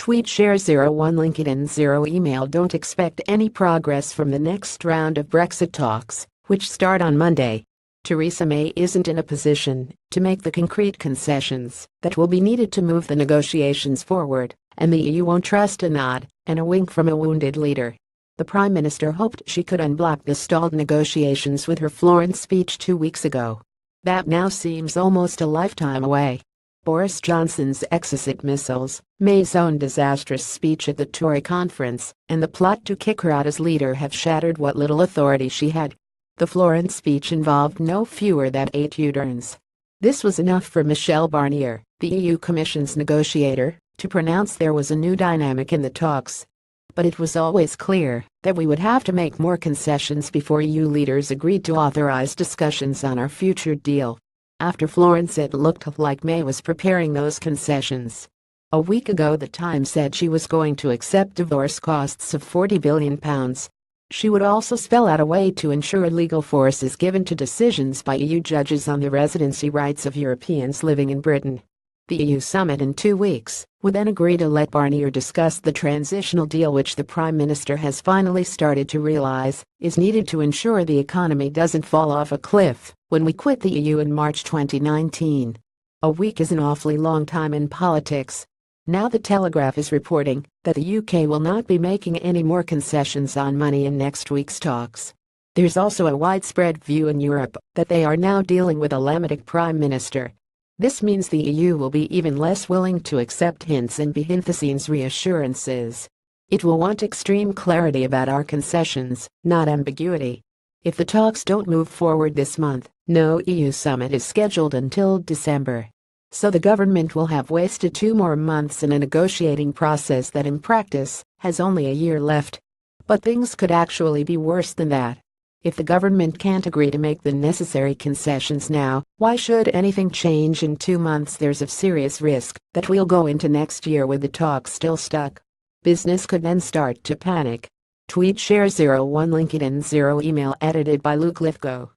Tweet share 01 LinkedIn 0 email. Don't expect any progress from the next round of Brexit talks, which start on Monday. Theresa May isn't in a position to make the concrete concessions that will be needed to move the negotiations forward, and the EU won't trust a nod and a wink from a wounded leader. The Prime Minister hoped she could unblock the stalled negotiations with her Florence speech 2 weeks ago. That now seems almost a lifetime away. Boris Johnson's exocet missiles, May's own disastrous speech at the Tory conference, and the plot to kick her out as leader have shattered what little authority she had. The Florence speech involved no fewer than 8 U-turns. This was enough for Michel Barnier, the EU Commission's negotiator, to pronounce there was a new dynamic in the talks. But it was always clear that we would have to make more concessions before EU leaders agreed to authorize discussions on our future deal. After Florence, it looked like May was preparing those concessions. A week ago, the Times said she was going to accept divorce costs of £40 billion. She would also spell out a way to ensure legal force is given to decisions by EU judges on the residency rights of Europeans living in Britain. The EU summit in 2 weeks would then agree to let Barnier discuss the transitional deal, which the Prime Minister has finally started to realize is needed to ensure the economy doesn't fall off a cliff when we quit the EU in March 2019. A week is an awfully long time in politics. Now the Telegraph is reporting that the UK will not be making any more concessions on money in next week's talks. There's also a widespread view in Europe that they are now dealing with a Lamitic Prime Minister. This means the EU will be even less willing to accept hints and behind-the-scenes reassurances. It will want extreme clarity about our concessions, not ambiguity. If the talks don't move forward this month, no EU summit is scheduled until December. So the government will have wasted 2 more months in a negotiating process that in practice has only a year left. But things could actually be worse than that. If the government can't agree to make the necessary concessions now, why should anything change in 2 months? There's a serious risk that we'll go into next year with the talks still stuck. Business could then start to panic. Tweet share 01 LinkedIn 0 email edited by Luke Lithgow.